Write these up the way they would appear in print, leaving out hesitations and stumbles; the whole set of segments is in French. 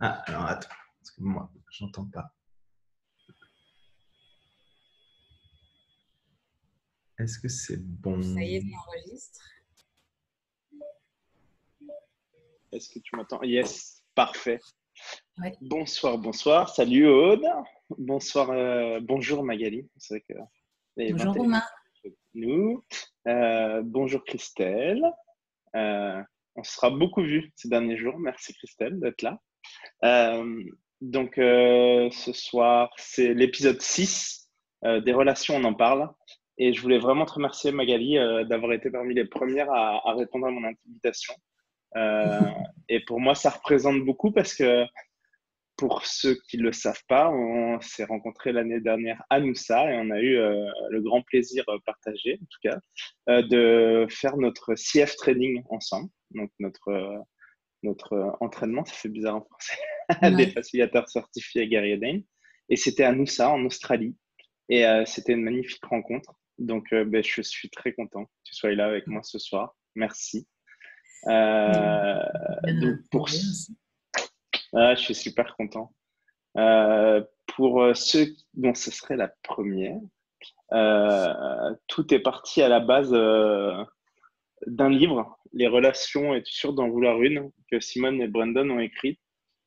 Ah, alors attends, parce que moi, j'entends pas. Est-ce que c'est Ça bon? y est, ça enregistre. Est-ce que tu m'entends? Yes, parfait. Ouais. Bonsoir, bonsoir. Salut Aude. Bonsoir, bonjour Magali. C'est vrai que les Bonjour 21 Romain. nous. Bonjour Christelle. Euh, on se sera beaucoup vu ces derniers jours. Merci Christelle d'être là. Euh, ce soir, c'est l'épisode 6 des relations, on en parle. Et je voulais vraiment te remercier Magali d'avoir été parmi les premières à répondre à mon invitation. Euh, et pour moi, ça représente beaucoup parce que pour ceux qui ne le savent pas, on s'est rencontrés l'année dernière à Noussa et on a eu le grand plaisir partagé, en tout cas, de faire notre CF training ensemble. Donc, notre entraînement, ça fait bizarre en français, des Ouais. facilitateurs certifiés Gary Dane. Et c'était à Noussa, en Australie. Et c'était une magnifique rencontre. Donc, je suis très content que tu sois là avec moi ce soir. Merci. Euh, donc, Pour eux aussi. je suis super content. Pour ceux dont ce serait la première, tout est parti à la base d'un livre, Les relations, es-tu sûr d'en vouloir une, que Simone et Brandon ont écrit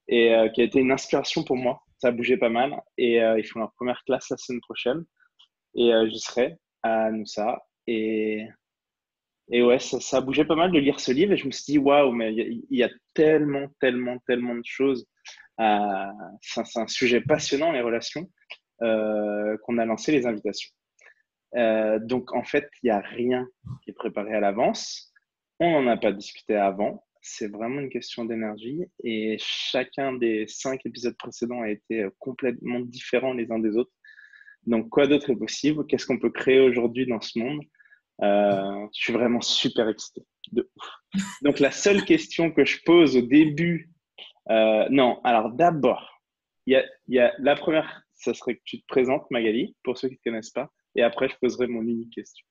et qui a été une inspiration pour moi. Ça a bougé pas mal et ils font leur première classe la semaine prochaine et j'y serai à Noussa et ouais, ça a bougé pas mal de lire ce livre et je me suis dit waouh, mais il y a tellement, tellement, tellement de choses. C'est un sujet passionnant, les relations, qu'on a lancé les invitations. Donc, en fait, il n'y a rien qui est préparé à l'avance. On n'en a pas discuté avant. C'est vraiment une question d'énergie. Et chacun des 5 épisodes précédents a été complètement différent les uns des autres. Donc, quoi d'autre est possible? Qu'est-ce qu'on peut créer aujourd'hui dans ce monde? Je suis vraiment super excité. De ouf. Donc, la seule question que je pose au début, non, alors d'abord, il y a la première, ça serait que tu te présentes, Magali, pour ceux qui ne te connaissent pas, et après, je poserai mon unique question.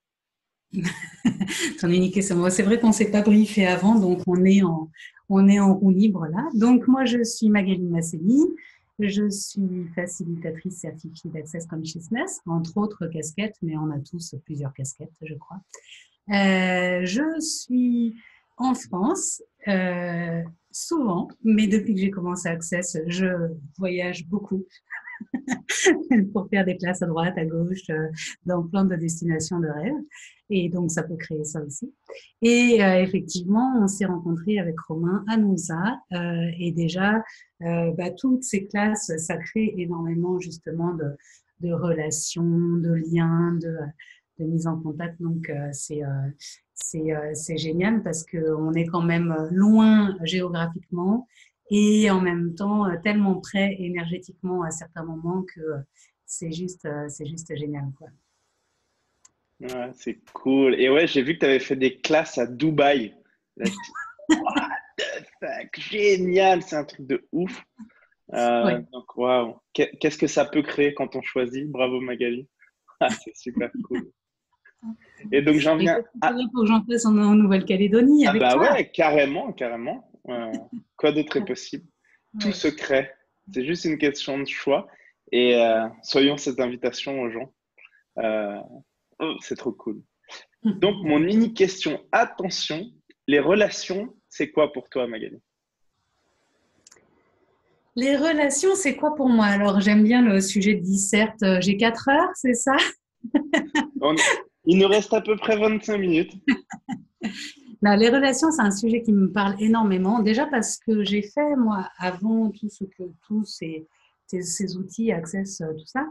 Ton unique c'est moi. C'est vrai qu'on ne s'est pas briefé avant, donc on est en roue libre là. Donc moi, je suis Magali Masseli. Je suis facilitatrice certifiée d'Access Consciousness, entre autres casquettes, mais on a tous plusieurs casquettes, je crois. Je suis en France souvent, mais depuis que j'ai commencé Access, je voyage beaucoup pour faire des classes à droite, à gauche, dans plein de destinations de rêve. Et donc, ça peut créer ça aussi. Et effectivement, on s'est rencontrés avec Romain à Nousa. Et déjà, toutes ces classes, ça crée énormément justement de relations, de liens, de mise en contact. Donc, c'est génial parce qu'on est quand même loin géographiquement et en même temps tellement près énergétiquement à certains moments que c'est juste génial, quoi. Ouais, c'est cool. Et ouais, j'ai vu que tu avais fait des classes à Dubaï. Là, je dis, what the fuck, génial, c'est un truc de ouf. Ouais. Donc, waouh, qu'est-ce que ça peut créer quand on choisit? Bravo Magali. Ah, c'est super cool. Et donc, j'en Et viens peut-être à... qu'il faut que j'en fasse en Nouvelle-Calédonie Ah avec bah toi. ouais, carrément, carrément. Quoi d'autre est possible? Tout Ouais. se crée. C'est juste une question de choix. Et soyons cette invitation aux gens. Euh, oh, c'est trop cool. Donc, mon unique question, attention, les relations, c'est quoi pour toi, Magali? Les relations, c'est quoi pour moi? Alors, j'aime bien le sujet de disserte. J'ai 4 heures, c'est ça? On- Il nous reste à peu près 25 minutes. Non, les relations, c'est un sujet qui me parle énormément. Déjà parce que j'ai fait, moi, avant tous ces outils, Access, tout ça,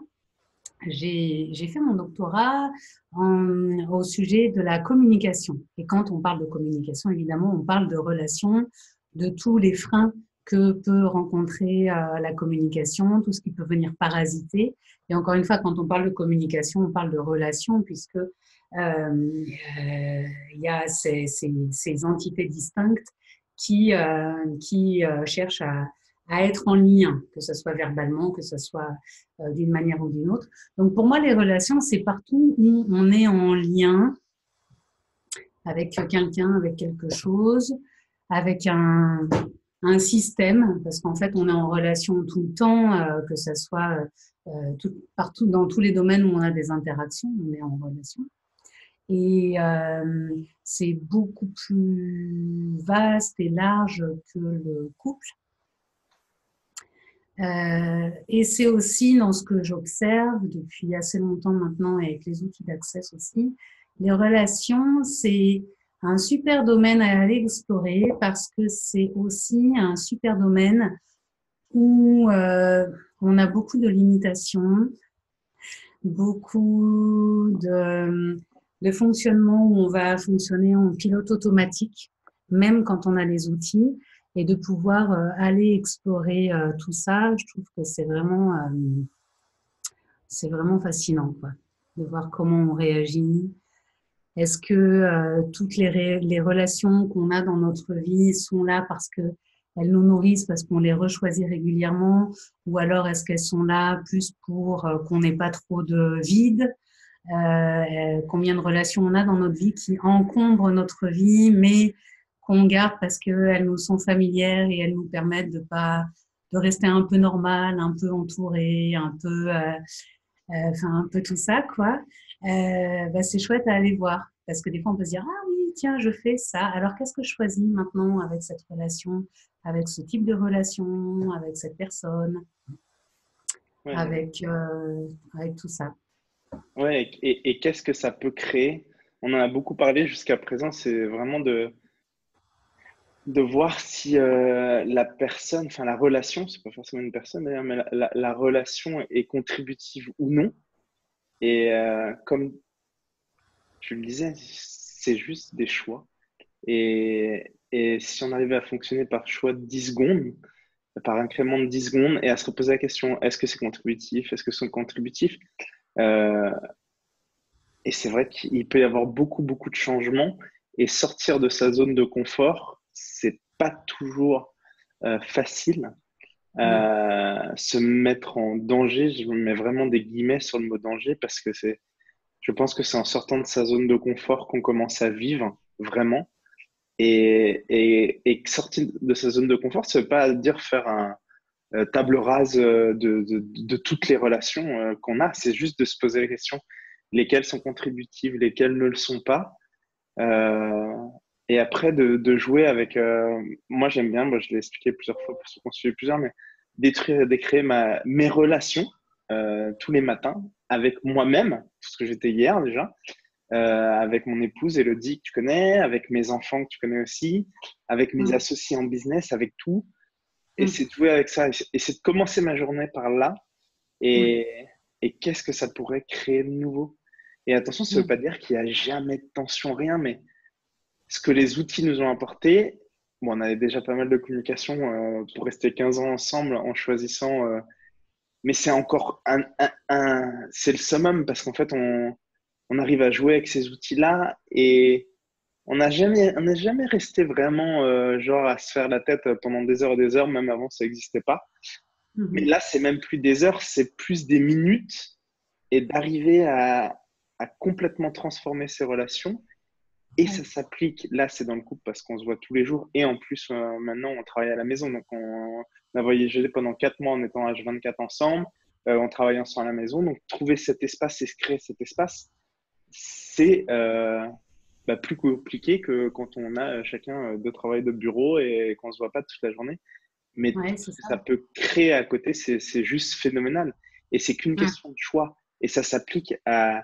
j'ai fait mon doctorat au sujet de la communication. Et quand on parle de communication, évidemment, on parle de relations, de tous les freins que peut rencontrer la communication, tout ce qui peut venir parasiter. Et encore une fois, quand on parle de communication, on parle de relations, puisque il y a ces entités distinctes qui cherchent à être en lien, que ce soit verbalement, que ce soit d'une manière ou d'une autre. Donc pour moi, les relations, c'est partout où on est en lien avec quelqu'un, avec quelque chose, avec un système, parce qu'en fait, on est en relation tout le temps, que ça soit partout, dans tous les domaines où on a des interactions, on est en relation. Et c'est beaucoup plus vaste et large que le couple. Et c'est aussi dans ce que j'observe depuis assez longtemps maintenant avec les outils d'Access aussi. Les relations, c'est un super domaine à aller explorer parce que c'est aussi un super domaine où on a beaucoup de limitations, beaucoup de fonctionnement où on va fonctionner en pilote automatique, même quand on a les outils. Et de pouvoir aller explorer tout ça, je trouve que c'est vraiment fascinant, quoi, de voir comment on réagit. Est-ce que toutes les relations qu'on a dans notre vie sont là parce que elles nous nourrissent, parce qu'on les rechoisit régulièrement, ou alors est-ce qu'elles sont là plus pour qu'on n'ait pas trop de vide? Combien de relations on a dans notre vie qui encombrent notre vie, mais qu'on garde parce qu'elles nous sont familières et elles nous permettent de rester un peu normal, un peu entouré, enfin un peu tout ça, quoi. C'est chouette à aller voir parce que des fois on peut se dire ah oui tiens je fais ça. Alors qu'est-ce que je choisis maintenant avec cette relation, avec ce type de relation, avec cette personne, Ouais, avec tout ça. ouais, et qu'est-ce que ça peut créer? On en a beaucoup parlé jusqu'à présent, c'est vraiment de voir si la personne, enfin la relation, c'est pas forcément une personne d'ailleurs, mais la relation est contributive ou non. Et comme tu le disais, c'est juste des choix. Et si on arrivait à fonctionner par choix de 10 secondes, par incrément de 10 secondes, et à se reposer la question, est-ce que c'est contributif? Est-ce que c'est contributif? Euh, et c'est vrai qu'il peut y avoir beaucoup, beaucoup de changements. Et sortir de sa zone de confort, c'est pas toujours facile. Mm. Se mettre en danger, je me mets vraiment des guillemets sur le mot danger parce que je pense que c'est en sortant de sa zone de confort qu'on commence à vivre vraiment. Et sortir de sa zone de confort, ça veut pas dire faire un table rase de toutes les relations qu'on a. C'est juste de se poser la question, lesquelles sont contributives, lesquelles ne le sont pas. Euh, et après, de jouer avec... moi, j'aime bien, moi, je l'ai expliqué plusieurs fois pour ceux qui ont suivi plusieurs, mais d'écrire mes relations tous les matins avec moi-même, parce que j'étais hier déjà, avec mon épouse Elodie que tu connais, avec mes enfants que tu connais aussi, avec mes Mm. associés en business, avec tout. Et Mm. c'est de jouer avec ça. Et c'est de commencer ma journée par là. Mm. Et, et qu'est-ce que ça pourrait créer de nouveau? Et attention, ça ne veut Mm. pas dire qu'il n'y a jamais de tension, rien, mais ce que les outils nous ont apporté, bon, on avait déjà pas mal de communication pour rester 15 ans ensemble en choisissant, mais c'est encore c'est le summum parce qu'en fait, on arrive à jouer avec ces outils-là et on n'est jamais resté vraiment genre à se faire la tête pendant des heures et des heures, même avant ça n'existait pas. Mais Mm. là, c'est même plus des heures, c'est plus des minutes et d'arriver à complètement transformer ces relations. Et ça Ouais. s'applique, là, c'est dans le couple parce qu'on se voit tous les jours. Et en plus, maintenant, on travaille à la maison. Donc, on a voyagé pendant 4 mois en étant H24 ensemble. On travaille ensemble à la maison. Donc, trouver cet espace et se créer cet espace, c'est plus compliqué que quand on a chacun deux travails de bureau et qu'on ne se voit pas toute la journée. Mais tout Ouais, ce c'est que ça. ça peut créer à côté, c'est juste phénoménal. Et c'est qu'une Mm. question de choix. Et ça s'applique à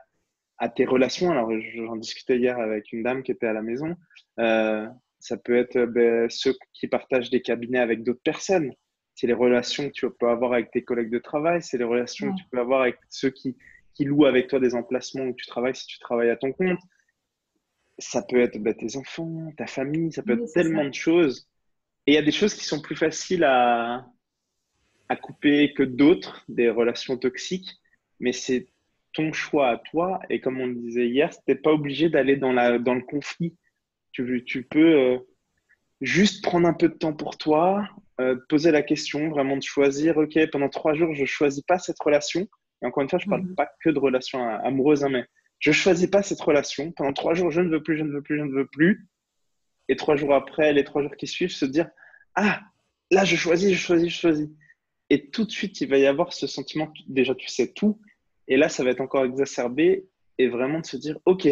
tes relations. Alors, j'en discutais hier avec une dame qui était à la maison. Euh, Ça peut être ceux qui partagent des cabinets avec d'autres personnes. C'est les relations que tu peux avoir avec tes collègues de travail. C'est les relations que Ouais. tu peux avoir avec ceux qui louent avec toi des emplacements où tu travailles si tu travailles à ton compte. Ça peut être tes enfants, ta famille, ça peut Oui, être c'est ça. tellement de choses. Et il y a des choses qui sont plus faciles à couper que d'autres, des relations toxiques, mais c'est ton choix à toi. Et comme on le disait hier, t'es pas obligé d'aller dans le conflit. Tu peux juste prendre un peu de temps pour toi, te poser la question, vraiment de choisir, OK, pendant 3 jours, je choisis pas cette relation. Et encore une fois, je parle Mhm. pas que de relations amoureuses, hein, mais je choisis pas cette relation. Pendant 3 jours, je ne veux plus, je ne veux plus, je ne veux plus. Et 3 jours après, les 3 jours qui suivent, se dire, ah, là, je choisis, je choisis, je choisis. Et tout de suite, il va y avoir ce sentiment, déjà, tu sais tout. Et là, ça va être encore exacerbé. Et vraiment de se dire, OK,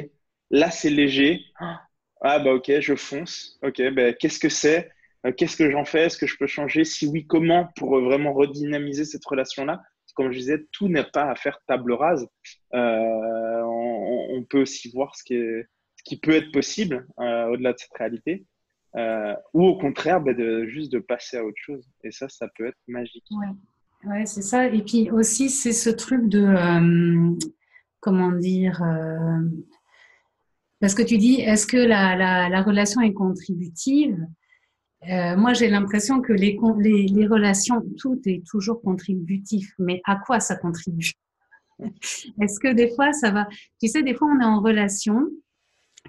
là, c'est léger. Ah, bah, OK, je fonce. OK, bah, qu'est-ce que c'est? Qu'est-ce que j'en fais? Est-ce que je peux changer? Si oui, comment pour vraiment redynamiser cette relation-là? Comme je disais, tout n'est pas à faire table rase. On peut aussi voir ce qui peut être possible au-delà de cette réalité. Ou au contraire, bah, juste de passer à autre chose. Et ça peut être magique. Ouais, ouais, c'est ça. Et puis aussi, c'est ce truc de, comment dire, parce que tu dis, est-ce que la relation est contributive? Moi, j'ai l'impression que les relations, tout est toujours contributif. Mais à quoi ça contribue? Est-ce que des fois, ça va, tu sais, des fois, on est en relation,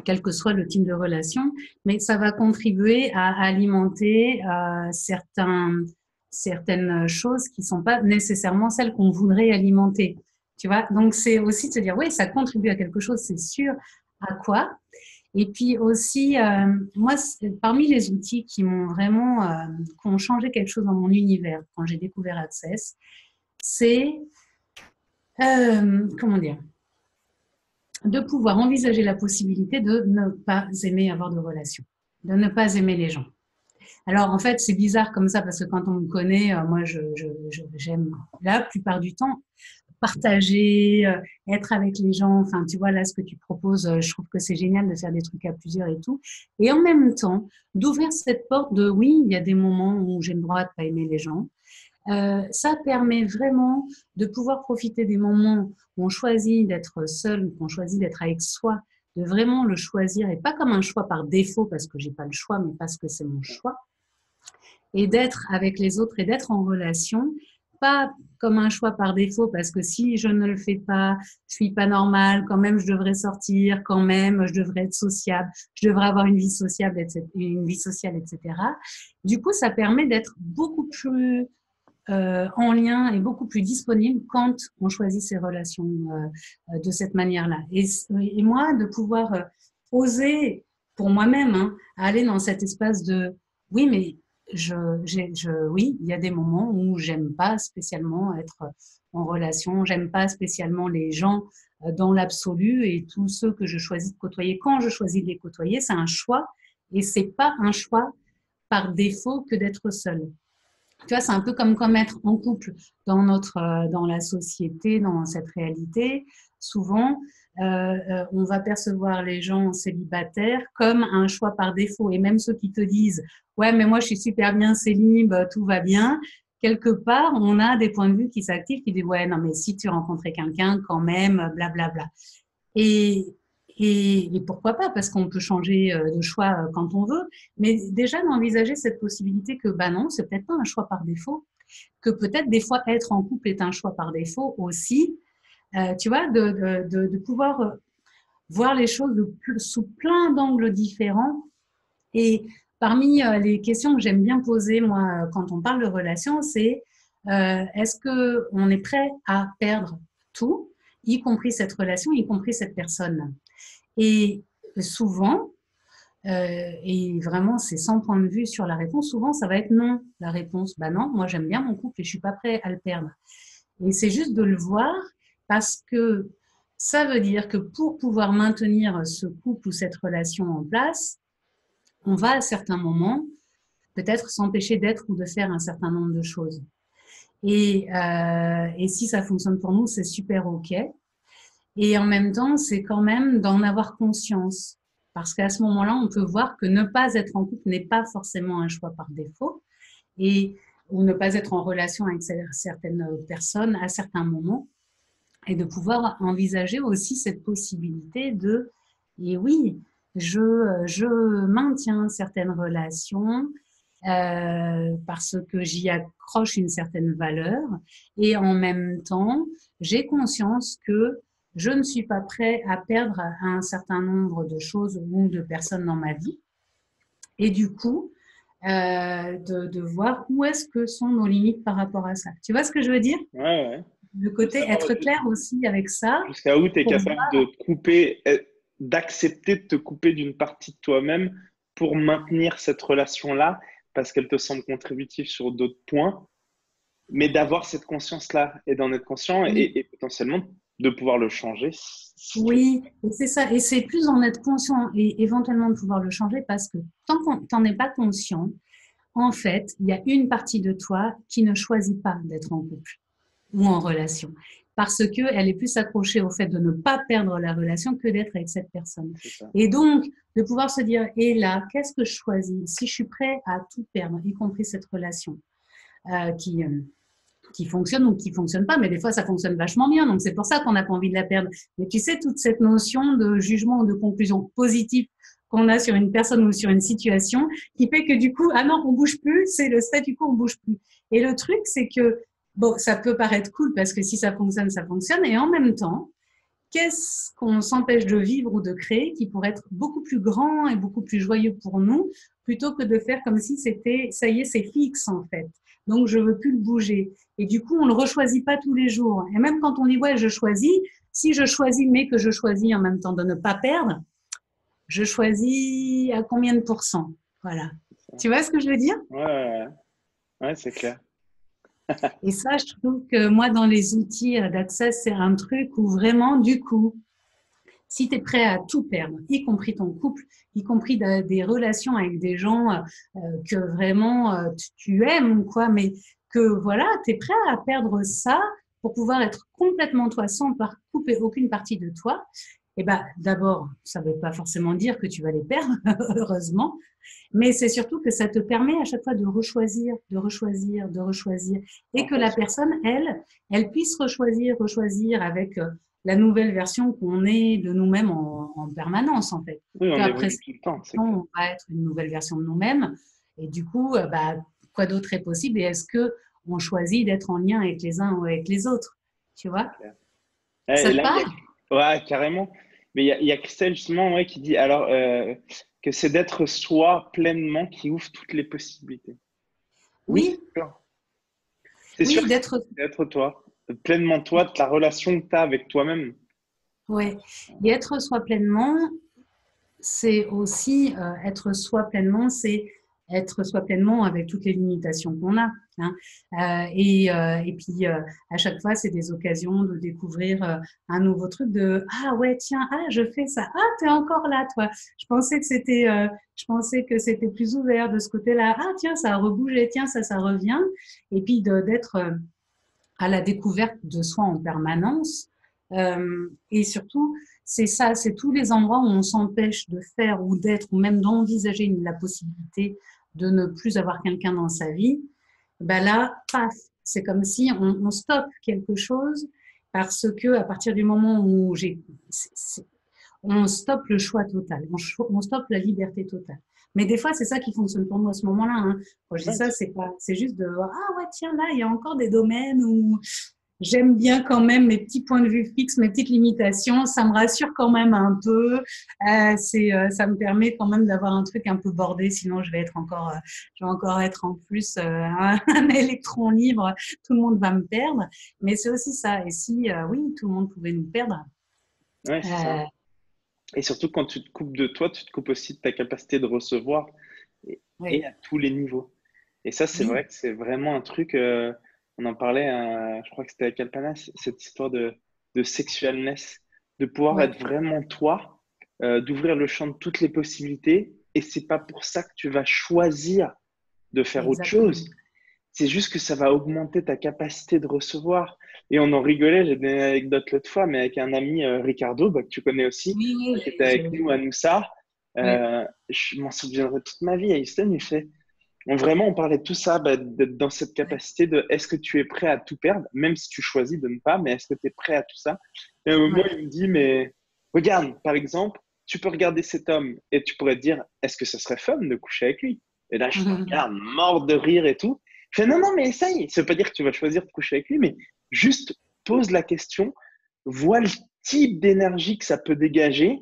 quel que soit le type de relation, mais ça va contribuer à alimenter certaines choses qui sont pas nécessairement celles qu'on voudrait alimenter. Tu vois? Donc, c'est aussi de se dire, oui, ça contribue à quelque chose, c'est sûr. À quoi? Et puis aussi, moi, parmi les outils qui m'ont vraiment, qui ont changé quelque chose dans mon univers quand j'ai découvert Access, c'est, comment dire, de pouvoir envisager la possibilité de ne pas aimer avoir de relation, de ne pas aimer les gens. Alors, en fait, c'est bizarre comme ça parce que quand on me connaît, moi, j'aime la plupart du temps partager, être avec les gens. Enfin, tu vois, là, ce que tu proposes, je trouve que c'est génial de faire des trucs à plusieurs et tout. Et en même temps, d'ouvrir cette porte de oui, il y a des moments où j'ai le droit de pas aimer les gens. Ça permet vraiment de pouvoir profiter des moments où on choisit d'être seul, qu'on choisit d'être avec soi, de vraiment le choisir et pas comme un choix par défaut parce que j'ai pas le choix, mais parce que c'est mon choix. Et d'être avec les autres et d'être en relation, pas comme un choix par défaut parce que si je ne le fais pas, je suis pas normale, quand même je devrais sortir, quand même je devrais être sociable, je devrais avoir une vie sociable, etc., une vie sociale, etc. Du coup, ça permet d'être beaucoup plus en lien et beaucoup plus disponible quand on choisit ses relations de cette manière-là. Et moi, de pouvoir oser pour moi-même aller dans cet espace de oui, mais oui, il y a des moments où j'aime pas spécialement être en relation, j'aime pas spécialement les gens dans l'absolu et tous ceux que je choisis de côtoyer. Quand je choisis de les côtoyer, c'est un choix et c'est pas un choix par défaut que d'être seul. Tu vois, c'est un peu comme être en couple dans la société, dans cette réalité. Souvent, on va percevoir les gens célibataires comme un choix par défaut. Et même ceux qui te disent, ouais, mais moi, je suis super bien célib, tout va bien. Quelque part, on a des points de vue qui s'activent, qui disent, ouais, non, mais si tu rencontrais quelqu'un, quand même, blablabla. Bla, bla. Et, et pourquoi pas, parce qu'on peut changer de choix quand on veut, mais déjà d'envisager cette possibilité que, bah non, c'est peut-être pas un choix par défaut, que peut-être des fois être en couple est un choix par défaut aussi, tu vois, de pouvoir voir les choses sous plein d'angles différents. Et parmi les questions que j'aime bien poser, moi, quand on parle de relations, c'est est-ce qu'on est prêt à perdre tout, y compris cette relation, y compris cette personne? Et souvent, et vraiment c'est sans point de vue sur la réponse, souvent ça va être non. La réponse, bah non, moi j'aime bien mon couple et je suis pas prêt à le perdre. Et c'est juste de le voir parce que ça veut dire que pour pouvoir maintenir ce couple ou cette relation en place, on va à certains moments peut-être s'empêcher d'être ou de faire un certain nombre de choses. Et si ça fonctionne pour nous, c'est super OK. Et en même temps, c'est quand même d'en avoir conscience. Parce qu'à ce moment-là, on peut voir que ne pas être en couple n'est pas forcément un choix par défaut. Et, ou ne pas être en relation avec certaines personnes à certains moments. Et de pouvoir envisager aussi cette possibilité de, et oui, je maintiens certaines relations parce que j'y accroche une certaine valeur. Et en même temps, j'ai conscience que je ne suis pas prêt à perdre un certain nombre de choses ou de personnes dans ma vie. Et du coup, de voir où est-ce que sont nos limites par rapport à ça. Tu vois ce que je veux dire? Ouais, ouais. Le côté être clair aussi avec ça. Jusqu'à où tu es capable voir... de te couper, d'accepter de te couper d'une partie de toi-même pour maintenir cette relation-là, parce qu'elle te semble contributive sur d'autres points, mais d'avoir cette conscience-là et d'en être conscient et potentiellement de pouvoir le changer. Oui, et c'est ça. Et c'est plus en être conscient et éventuellement de pouvoir le changer parce que tant qu'on t'en es pas conscient, en fait, il y a une partie de toi qui ne choisit pas d'être en couple ou en relation parce qu'elle est plus accrochée au fait de ne pas perdre la relation que d'être avec cette personne. C'est ça. Et donc, de pouvoir se dire, et là, qu'est-ce que je choisis si je suis prêt à tout perdre, y compris cette relation qui fonctionne ou qui fonctionne pas, mais des fois ça fonctionne vachement bien, donc c'est pour ça qu'on n'a pas envie de la perdre. Mais tu sais, toute cette notion de jugement ou de conclusion positive qu'on a sur une personne ou sur une situation, qui fait que du coup, ah non, on bouge plus, c'est le statu quo, on bouge plus. Et le truc, c'est que, bon, ça peut paraître cool parce que si ça fonctionne, ça fonctionne, et en même temps, qu'est-ce qu'on s'empêche de vivre ou de créer qui pourrait être beaucoup plus grand et beaucoup plus joyeux pour nous, plutôt que de faire comme si c'était, ça y est, c'est fixe en fait. Donc, je veux plus le bouger. Et du coup, on le rechoisit pas tous les jours. Et même quand on dit, ouais, je choisis, si je choisis, mais que je choisis en même temps de ne pas perdre, je choisis à combien de pourcents? Voilà. Tu vois ce que je veux dire? Ouais, ouais, c'est clair. Et ça, je trouve que moi, dans les outils d'Access, c'est un truc où vraiment, du coup, si tu es prêt à tout perdre, y compris ton couple, y compris des relations avec des gens que vraiment tu aimes ou quoi, mais que voilà, tu es prêt à perdre ça pour pouvoir être complètement toi sans couper aucune partie de toi, et ben d'abord, ça ne veut pas forcément dire que tu vas les perdre, heureusement, mais c'est surtout que ça te permet à chaque fois de rechoisir, de rechoisir, de rechoisir, et En que la fait, personne, elle puisse rechoisir avec la nouvelle version qu'on est de nous-mêmes en permanence, en fait. oui, on Après, évolue tout le temps, c'est clair. on va être une nouvelle version de nous-mêmes, et du coup, bah, quoi d'autre est possible, et est-ce que on choisit d'être en lien avec les uns ou avec les autres, tu C'est vois? clair. Ça Et te là, parle? ouais, carrément. Mais il y a Christelle justement ouais, qui dit alors que c'est d'être soi pleinement qui ouvre toutes les possibilités. Oui, Oui, c'est sûr. C'est sûr oui, que d'être c'est d'être toi, pleinement toi, de la relation que tu as avec toi-même. ouais, et être soi pleinement, c'est aussi être soi pleinement, c'est être soi pleinement avec toutes les limitations qu'on a. Hein. Et puis, à chaque fois, c'est des occasions de découvrir un nouveau truc de ah ouais, tiens, ah, je fais ça. Ah, t'es encore là, toi. Je pensais que c'était plus ouvert de ce côté-là. Ah, tiens, ça a rebougé. Tiens, ça revient. Et puis, d'être à la découverte de soi en permanence. Et surtout, c'est ça, c'est tous les endroits où on s'empêche de faire ou d'être ou même d'envisager la possibilité de ne plus avoir quelqu'un dans sa vie. Ben là, paf, c'est comme si on stoppe quelque chose parce que à partir du moment où on stoppe le choix total, on stoppe la liberté totale. Mais des fois, c'est ça qui fonctionne pour nous à ce moment-là. Hein. Quand je dis Ouais, ça, c'est juste de voir, ah ouais, tiens, là, il y a encore des domaines où j'aime bien quand même mes petits points de vue fixes, mes petites limitations. Ça me rassure quand même un peu. Ça me permet quand même d'avoir un truc un peu bordé. Sinon, je vais encore être en plus un électron libre. Tout le monde va me perdre. Mais c'est aussi ça. Et si, oui, tout le monde pouvait nous perdre. ouais, c'est ça. Euh, Et surtout quand tu te coupes de toi, tu te coupes aussi de ta capacité de recevoir et, oui, et à tous les niveaux. Et ça, c'est oui, vrai que c'est vraiment un truc, on en parlait, je crois que c'était avec Alpana, cette histoire de sexualness, de pouvoir oui, être vraiment toi, d'ouvrir le champ de toutes les possibilités. Et c'est pas pour ça que tu vas choisir de faire autre exactement. chose. C'est juste que ça va augmenter ta capacité de recevoir. Et on en rigolait, j'ai donné une anecdote l'autre fois, mais avec un ami, Ricardo, bah, que tu connais aussi, Oui, oui, qui était avec nous à Noussa. oui. Je m'en souviendrai toute ma vie à Houston. Il fait, vraiment, on parlait de tout ça, bah, d'être dans cette capacité de est-ce que tu es prêt à tout perdre, même si tu choisis de ne pas, mais est-ce que tu es prêt à tout ça? Et à un moment, Ouais. il me dit, mais regarde, par exemple, tu peux regarder cet homme et tu pourrais te dire, est-ce que ce serait fun de coucher avec lui? Et là, je te regarde, mort de rire et tout. Je fais, non, non, mais essaye. Ça veut pas dire que tu vas choisir de coucher avec lui, mais juste pose la question, vois le type d'énergie que ça peut dégager.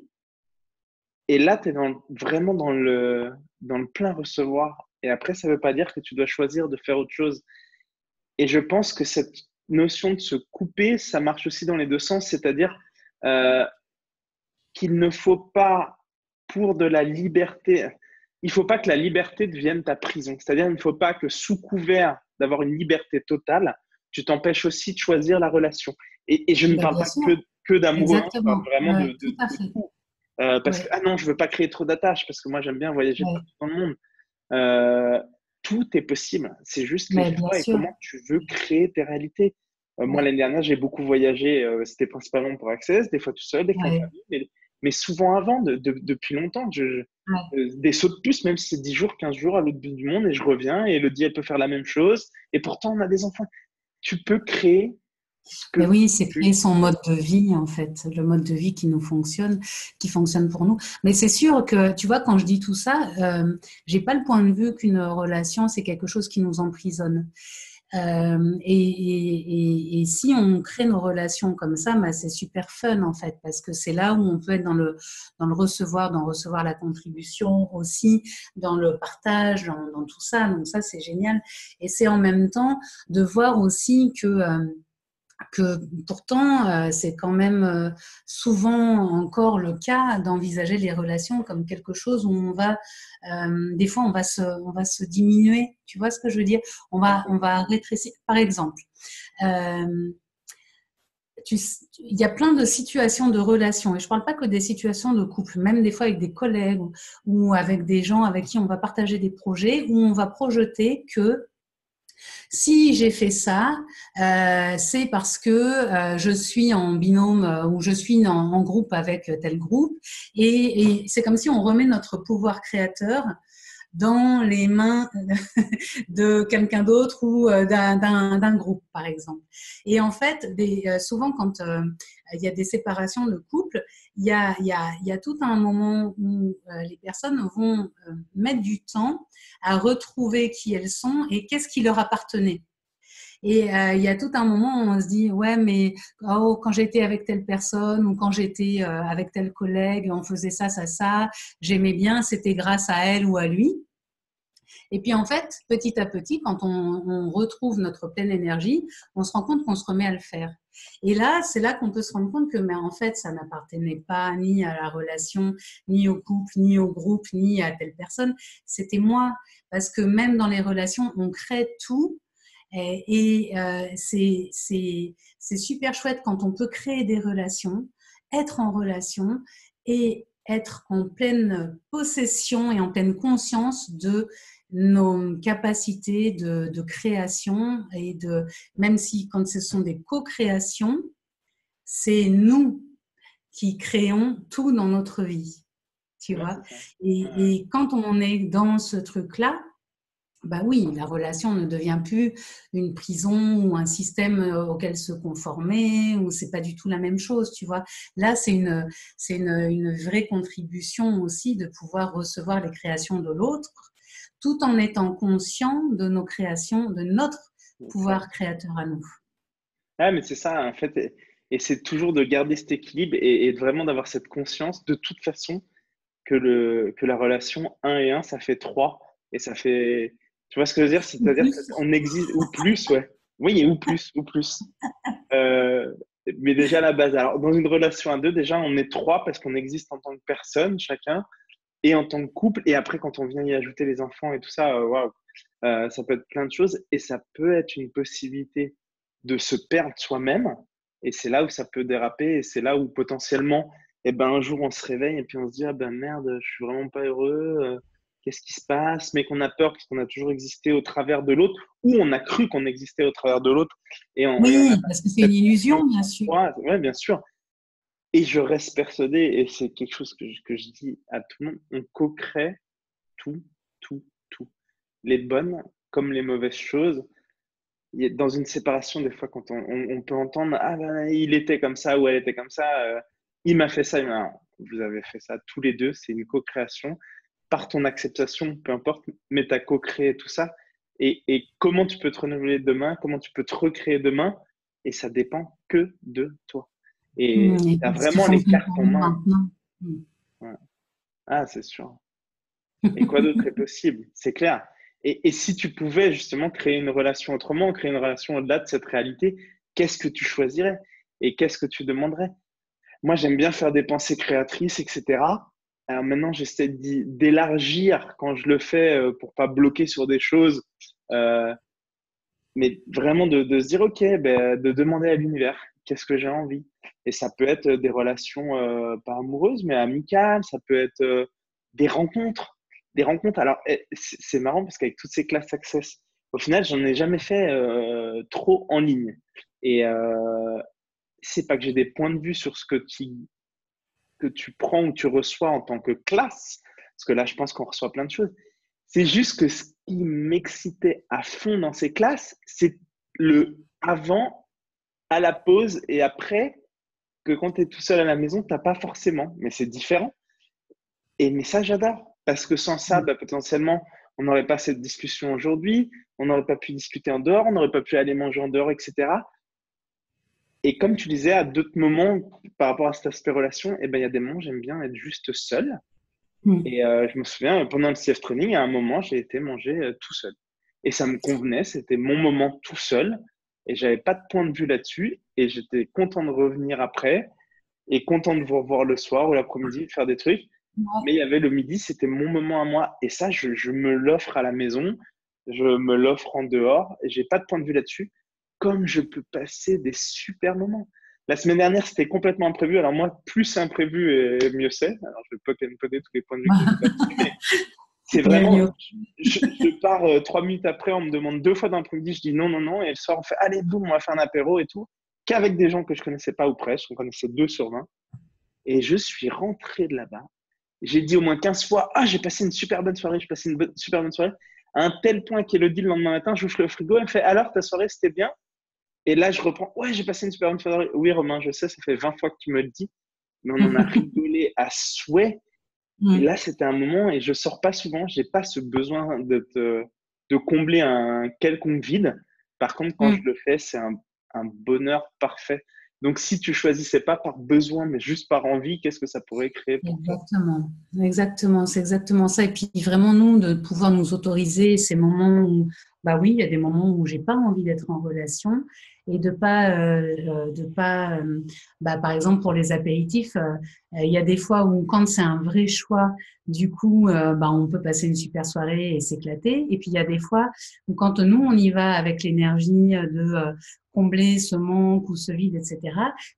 Et là, tu es vraiment dans le plein recevoir. Et après, ça ne veut pas dire que tu dois choisir de faire autre chose. Et je pense que cette notion de se couper, ça marche aussi dans les deux sens, c'est-à-dire euh, qu'il ne faut pas, pour de la liberté, il faut pas que la liberté devienne ta prison. C'est-à-dire, il ne faut pas que sous couvert d'avoir une liberté totale, tu t'empêches aussi de choisir la relation. Et je ne parle Bien pas sûr, que d'amoureux, hein, je parle exactement. vraiment Ouais, tout à de fait. tout. Parce que, Ouais, ah non, je veux pas créer trop d'attaches, parce que moi, j'aime bien voyager ouais. partout dans le monde. Euh, Tout est possible. C'est juste les Mais bien choix et sûr. comment tu veux créer tes réalités. Moi, Ouais, l'année dernière, j'ai beaucoup voyagé. C'était principalement pour Access, des fois tout seul, des fois en ouais, famille, mais souvent avant, depuis longtemps. ouais. Des sauts de puce, même si c'est 10 jours, 15 jours à l'autre bout du monde, et je reviens, et Elodie, elle peut faire la même chose. Et pourtant, on a des enfants. Tu peux créer ce Mais que oui, c'est créer tu son veux. mode de vie, en fait, le mode de vie qui nous fonctionne, qui fonctionne pour nous. Mais c'est sûr que, tu vois, quand je dis tout ça, j'ai pas le point de vue qu'une relation, c'est quelque chose qui nous emprisonne. Et si on crée nos relations comme ça, bah, c'est super fun en fait, parce que c'est là où on peut être dans le recevoir, dans recevoir la contribution aussi, dans le partage, dans tout ça. Donc ça, c'est génial. Et c'est en même temps de voir aussi que pourtant, c'est quand même souvent encore le cas d'envisager les relations comme quelque chose où on va, des fois, on va se diminuer. Tu vois ce que je veux dire? On va rétrécir. Par exemple, euh, il y a plein de situations de relations, et je ne parle pas que des situations de couple, même des fois avec des collègues ou avec des gens avec qui on va partager des projets, où on va projeter que si j'ai fait ça, c'est parce que je suis en binôme ou je suis en groupe avec tel groupe. Et c'est comme si on remet notre pouvoir créateur dans les mains de quelqu'un d'autre ou d'un groupe, par exemple. Et en fait, souvent, quand il y a des séparations de couple, il y a tout un moment où les personnes vont mettre du temps à retrouver qui elles sont et qu'est-ce qui leur appartenait. Et il y a tout un moment où on se dit, ouais, mais oh, quand j'étais avec telle personne ou quand j'étais avec tel collègue, on faisait ça, ça, ça, j'aimais bien, c'était grâce à elle ou à lui. Et puis en fait, petit à petit, quand on retrouve notre pleine énergie, on se rend compte qu'on se remet à le faire. Et là, c'est là qu'on peut se rendre compte que, mais en fait, ça n'appartenait pas ni à la relation, ni au couple, ni au groupe, ni à telle personne. C'était moi. Parce que même dans les relations, on crée tout. C'est super chouette quand on peut créer des relations, être en relation et être en pleine possession et en pleine conscience de nos capacités de création et de, même si quand ce sont des co-créations, c'est nous qui créons tout dans notre vie, tu Ouais, vois. c'est ça. Et quand on est dans ce truc-là, bah oui, la relation ne devient plus une prison ou un système auquel se conformer, ou c'est pas du tout la même chose, tu vois. Là, c'est une vraie contribution aussi de pouvoir recevoir les créations de l'autre, tout en étant conscient de nos créations, de notre pouvoir Exact. créateur à nous. Ah, mais c'est ça, en fait. Et c'est toujours de garder cet équilibre et vraiment d'avoir cette conscience de toute façon que la relation un et un ça fait 3 et ça fait. Tu vois ce que je veux dire? Ou C'est-à-dire plus. qu'on existe, ou plus, ouais. Oui, ou plus, ou plus. Euh, mais déjà la base. Alors, dans une relation à deux, déjà, on est trois parce qu'on existe en tant que personne, chacun, et en tant que couple. Et après, quand on vient y ajouter les enfants et tout ça, waouh, ça peut être plein de choses et ça peut être une possibilité de se perdre soi-même. Et c'est là où ça peut déraper et c'est là où potentiellement, eh ben, un jour, on se réveille et puis on se dit, ah ben merde, je suis vraiment pas heureux. Qu'est-ce qui se passe? Mais qu'on a peur parce qu'on a toujours existé au travers de l'autre ou on a cru qu'on existait au travers de l'autre et on a Oui, pas parce que c'est une cette illusion, confiance bien en sûr. soi. Ouais, bien sûr. Et je reste persuadé, et c'est quelque chose que je dis à tout le monde, on co-crée tout, tout, tout. Les bonnes comme les mauvaises choses. Dans une séparation, des fois, quand on peut entendre, ah ben, il était comme ça ou elle était comme ça, il m'a fait ça. Non, vous avez fait ça tous les deux, c'est une co-création. Par ton acceptation, peu importe, mais tu as co-créé tout ça. Et comment tu peux te renouveler demain, comment tu peux te recréer demain, et ça dépend que de toi. Et Et tu as ce qui vraiment les fonctionne cartes pour en nous main. maintenant. Ouais. Ah, c'est sûr. Et quoi d'autre est possible? C'est clair. Et si tu pouvais justement créer une relation autrement, créer une relation au-delà de cette réalité, qu'est-ce que tu choisirais? Et qu'est-ce que tu demanderais? Moi, j'aime bien faire des pensées créatrices, etc. Alors maintenant, j'essaie d'élargir quand je le fais pour pas bloquer sur des choses. Euh, mais vraiment de se dire, OK, ben, de demander à l'univers qu'est-ce que j'ai envie. Et ça peut être des relations pas amoureuses, mais amicales. Ça peut être des rencontres. Des rencontres. Alors, c'est marrant parce qu'avec toutes ces classes Access, au final, j'en ai jamais fait trop en ligne. Et c'est pas que j'ai des points de vue sur ce que tu prends ou tu reçois en tant que classe, parce que là, je pense qu'on reçoit plein de choses. C'est juste que ce qui m'excitait à fond dans ces classes, c'est le avant, à la pause et après, que quand tu es tout seul à la maison, tu n'as pas forcément, mais c'est différent. Mais ça, j'adore, parce que sans ça, bah, potentiellement, on n'aurait pas cette discussion aujourd'hui, on n'aurait pas pu discuter en dehors, on n'aurait pas pu aller manger en dehors, etc. Et comme tu disais, à d'autres moments, par rapport à cet aspect relation, eh ben, il y a des moments, j'aime bien être juste seul. Et je me souviens, pendant le CF training, à un moment, j'ai été manger tout seul. Et ça me convenait, c'était mon moment tout seul. Et j'avais pas de point de vue là-dessus. Et j'étais content de revenir après et content de vous revoir le soir ou l'après-midi, de faire des trucs. Mais il y avait le midi, c'était mon moment à moi. Et ça, je me l'offre à la maison, je me l'offre en dehors. Et j'ai pas de point de vue là-dessus. Comme je peux passer des super moments. La semaine dernière, c'était complètement imprévu. Alors moi, plus c'est imprévu, et mieux c'est. Alors je ne vais pas coder tous les points de vue que j'ai là-dessus, mais c'est vraiment, je pars 3 minutes après, on me demande 2 fois dans l'après-midi, je dis non, non, non, et le soir, on fait allez, boum, on va faire un apéro et tout, qu'avec des gens que je connaissais pas ou presque, on connaissait 2 sur 20. Et je suis rentré de là-bas. J'ai dit au moins 15 fois, ah, j'ai passé une super bonne soirée, j'ai passé une super bonne soirée, à un tel point qu'Elodie, le lendemain matin, j'ouvre le frigo, elle me fait alors, ta soirée, c'était bien? Et là, je reprends. Ouais, j'ai passé une super bonne soirée. Oui, Romain, je sais, ça fait 20 fois que tu me le dis. Mais on en a rigolé à souhait. Et là, c'était un moment, et je sors pas souvent. J'ai pas ce besoin de combler un quelconque vide. Par contre, quand je le fais, c'est un bonheur parfait. Donc, si tu choisissais pas par besoin, mais juste par envie, qu'est-ce que ça pourrait créer pour toi? Exactement, exactement, c'est exactement ça. Et puis vraiment, nous, de pouvoir nous autoriser ces moments où, bah oui, il y a des moments où j'ai pas envie d'être en relation et de pas, bah, par exemple pour les apéritifs, il y a des fois où quand c'est un vrai choix, du coup, bah, on peut passer une super soirée et s'éclater. Et puis il y a des fois où quand nous, on y va avec l'énergie de combler ce manque ou ce vide, etc.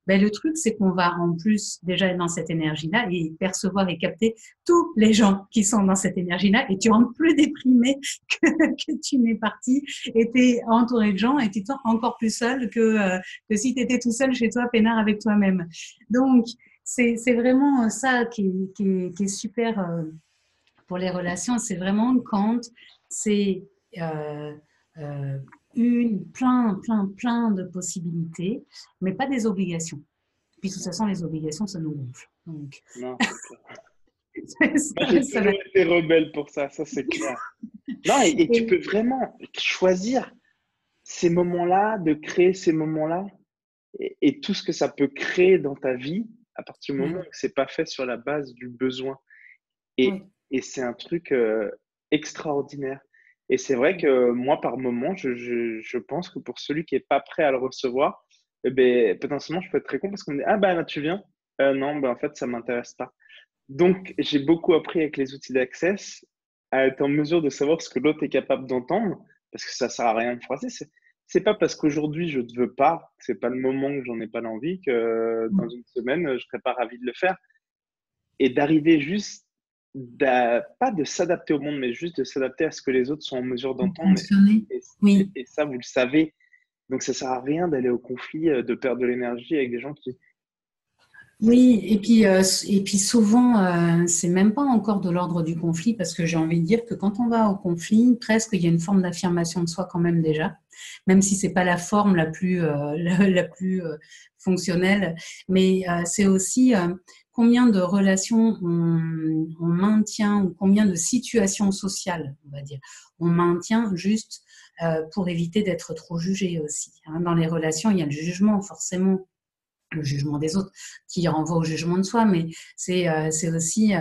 Ben, le truc, c'est qu'on va en plus déjà être dans cette énergie-là et percevoir et capter tous les gens qui sont dans cette énergie-là et tu rentres plus déprimé que tu n'es parti et tu es entouré de gens et tu te sens encore plus seul que si tu étais tout seul chez toi, peinard avec toi-même. Donc, c'est vraiment ça qui est super pour les relations. C'est vraiment quand c'est euh, euh, plein de possibilités, mais pas des obligations. Puis de toute façon, les obligations, ça nous gonfle. Donc, Non, c'est clair. Moi, ça, j'ai ça toujours été rebelle pour ça c'est clair. Non, et tu peux vraiment choisir ces moments-là, de créer ces moments-là, et tout ce que ça peut créer dans ta vie à partir du moment où c'est pas fait sur la base du besoin. oui. Et c'est un truc extraordinaire. Et c'est vrai que moi, par moment, je pense que pour celui qui est pas prêt à le recevoir, eh ben, potentiellement, je peux être très con parce qu'on me dit, ah ben là, tu viens? Non, ben en fait, ça m'intéresse pas. Donc, j'ai beaucoup appris avec les outils d'Access à être en mesure de savoir ce que l'autre est capable d'entendre, parce que ça sert à rien de froisser. C'est pas parce qu'aujourd'hui je ne veux pas, que c'est pas le moment, que j'en ai pas l'envie, que dans une semaine je serais pas ravi de le faire. Et d'arriver juste, pas de s'adapter au monde, mais juste de s'adapter à ce que les autres sont en mesure d'entendre. Fonctionner. Oui. Et ça, vous le savez. Donc, ça sert à rien d'aller au conflit, de perdre de l'énergie avec des gens qui. Oui, et puis souvent, c'est même pas encore de l'ordre du conflit, parce que j'ai envie de dire que quand on va au conflit, presque il y a une forme d'affirmation de soi quand même déjà, même si c'est pas la forme la plus la plus fonctionnelle, mais c'est aussi combien de relations on maintient ou combien de situations sociales, on va dire, on maintient juste pour éviter d'être trop jugé aussi. Hein. Dans les relations, il y a le jugement forcément, le jugement des autres qui renvoie au jugement de soi, mais c'est aussi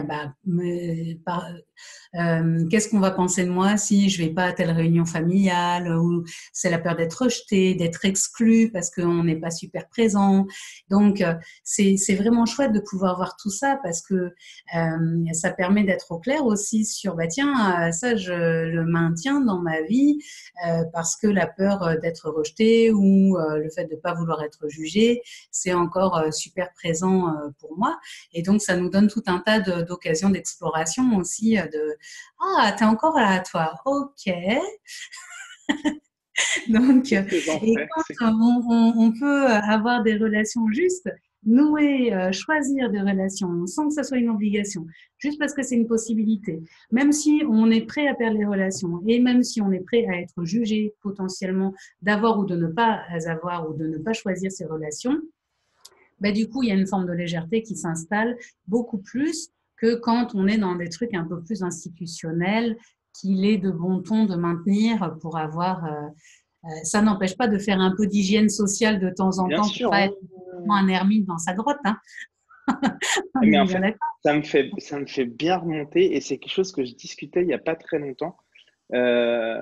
Qu'est-ce qu'on va penser de moi si je vais pas à telle réunion familiale, ou c'est la peur d'être rejeté, d'être exclu parce qu'on n'est pas super présent. Donc, c'est vraiment chouette de pouvoir voir tout ça parce que ça permet d'être au clair aussi sur, bah tiens, ça je le maintiens dans ma vie parce que la peur d'être rejeté ou le fait de pas vouloir être jugé, c'est encore super présent pour moi. Et donc, ça nous donne tout un tas d'occasions d'exploration aussi de ah, t'es encore là, toi. Ok. Donc, Qu'est-ce que j'en et fais? quand on peut avoir des relations justes, nouer, choisir des relations sans que ça soit une obligation, juste parce que c'est une possibilité, même si on est prêt à perdre les relations et même si on est prêt à être jugé potentiellement d'avoir ou de ne pas avoir ou de ne pas choisir ces relations, bah, du coup, il y a une forme de légèreté qui s'installe beaucoup plus que quand on est dans des trucs un peu plus institutionnels qu'il est de bon ton de maintenir pour avoir. Ça n'empêche pas de faire un peu d'hygiène sociale de temps en Bien temps pour sûr, pas hein. être un ermite dans sa grotte. Hein. On Mais est en bien fait, d'accord. ça me fait bien remonter et c'est quelque chose que je discutais il n'y a pas très longtemps. Euh,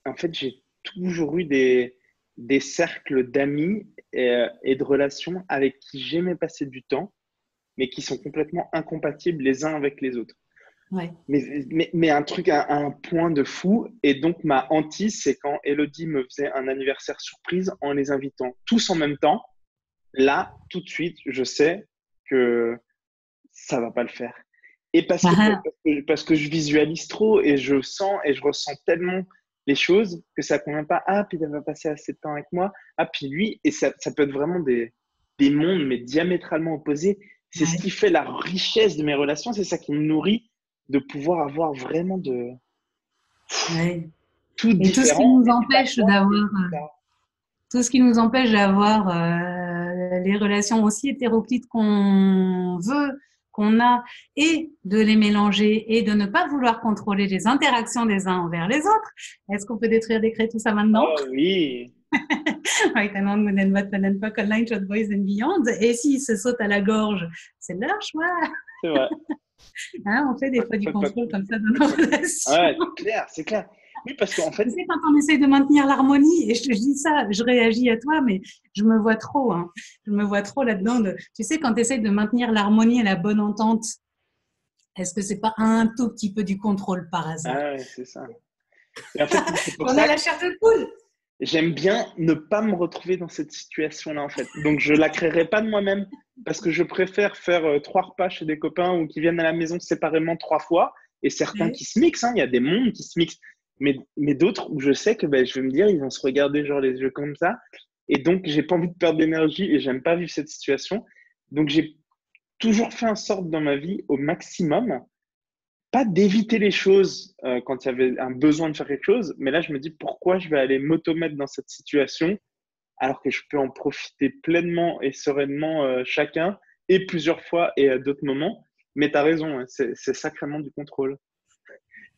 En fait, j'ai toujours eu des cercles d'amis et de relations avec qui j'aimais passer du temps, mais qui sont complètement incompatibles les uns avec les autres. Ouais. Mais un truc à un point de fou. Et donc, ma hantise, c'est quand Elodie me faisait un anniversaire surprise en les invitant tous en même temps. Là, tout de suite, je sais que ça va pas le faire. Et Ah, parce que je visualise trop et je sens et je ressens tellement les choses que ça convient pas. Ah, puis elle va passer assez de temps avec moi. Ah, puis lui. Et ça peut être vraiment des mondes, mais diamétralement opposés. C'est ce ouais. qui fait la richesse de mes relations. C'est ça qui me nourrit de pouvoir avoir vraiment de Ouais. tout Et différent et pas toi et ça. tout ce qui nous empêche d'avoir les relations aussi hétéroclites qu'on veut, qu'on a, et de les mélanger et de ne pas vouloir contrôler les interactions des uns envers les autres. Est-ce qu'on peut détruire des créer tout ça maintenant? Oh oui, I can then but and fuck online shot boys and beyond. Et s'ils se sautent à la gorge, c'est leur choix. c'est vrai. Hein, on fait des fois du Fuck, fuck, contrôle fuck. comme ça dans nos relations. Ouais, c'est clair, c'est clair. Oui, parce qu'en Tu fait, sais, quand on essaye de maintenir l'harmonie, et je te dis ça, je réagis à toi, mais je me vois trop, hein. Je me vois trop là-dedans. Tu sais, quand tu essayes de maintenir l'harmonie et la bonne entente, est-ce que c'est pas un tout petit peu du contrôle par hasard? ah ouais, c'est ça. Et en fait, c'est pour On a ça la chair de poule. j'aime bien ne pas me retrouver dans cette situation-là, en fait. Donc, je la créerai pas de moi-même parce que je préfère faire 3 repas chez des copains ou qui viennent à la maison séparément 3 fois et certains Ouais. qui se mixent, hein. Il y a des mondes qui se mixent, mais d'autres où je sais que ben, je vais me dire, ils vont se regarder genre les yeux comme ça. Et donc, j'ai pas envie de perdre d'énergie et j'aime pas vivre cette situation. Donc, j'ai toujours fait en sorte dans ma vie au maximum pas d'éviter les choses quand il y avait un besoin de faire quelque chose, mais là, je me dis pourquoi je vais aller m'automettre dans cette situation alors que je peux en profiter pleinement et sereinement chacun et plusieurs fois et à d'autres moments. Mais tu as raison, hein, c'est sacrément du contrôle.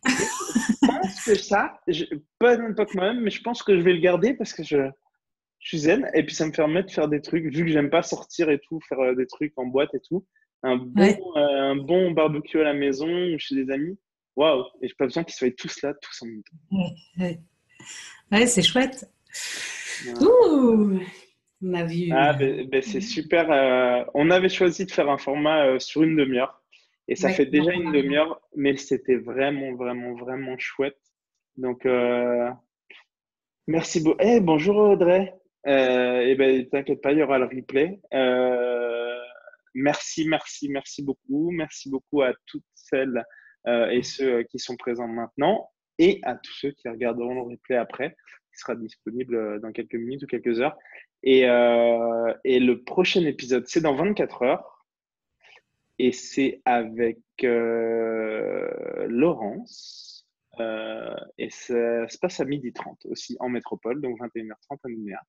Et je pense que ça, pas que moi-même, mais je pense que je vais le garder parce que je suis zen et puis ça me permet de faire des trucs, vu que j'aime pas sortir et tout, faire des trucs en boîte et tout. Ouais. Un bon barbecue à la maison ou chez des amis. Waouh! Et j'ai pas besoin qu'ils soient tous là, tous en même temps. Ouais, ouais. Ouais, c'est chouette. Voilà. Ouh, on a vu. Ah, ben, c'est super. On avait choisi de faire un format sur une demi-heure et ça fait Ouais, donc déjà on une a. demi-heure, mais c'était vraiment, vraiment, vraiment chouette. Donc, merci beaucoup. Eh, bonjour Audrey. Eh ben, t'inquiète pas, il y aura le replay. Merci, merci, merci beaucoup. Merci beaucoup à toutes celles et ceux qui sont présents maintenant et à tous ceux qui regarderont le replay après, qui sera disponible dans quelques minutes ou quelques heures. Et le prochain épisode, c'est dans 24 heures et c'est avec Laurence. Et ça se passe à 12h30 aussi en métropole, donc 21h30 à Nouméa.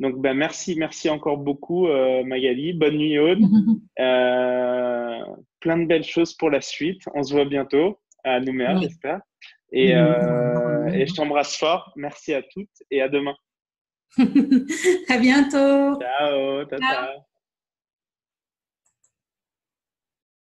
Donc, ben, merci encore beaucoup, Magali. Bonne nuit, Aude. Plein de belles choses pour la suite. On se voit bientôt à Nouméa, Oui. j'espère. Et je t'embrasse fort. Merci à toutes et à demain. À bientôt. Ciao, Ciao. tata.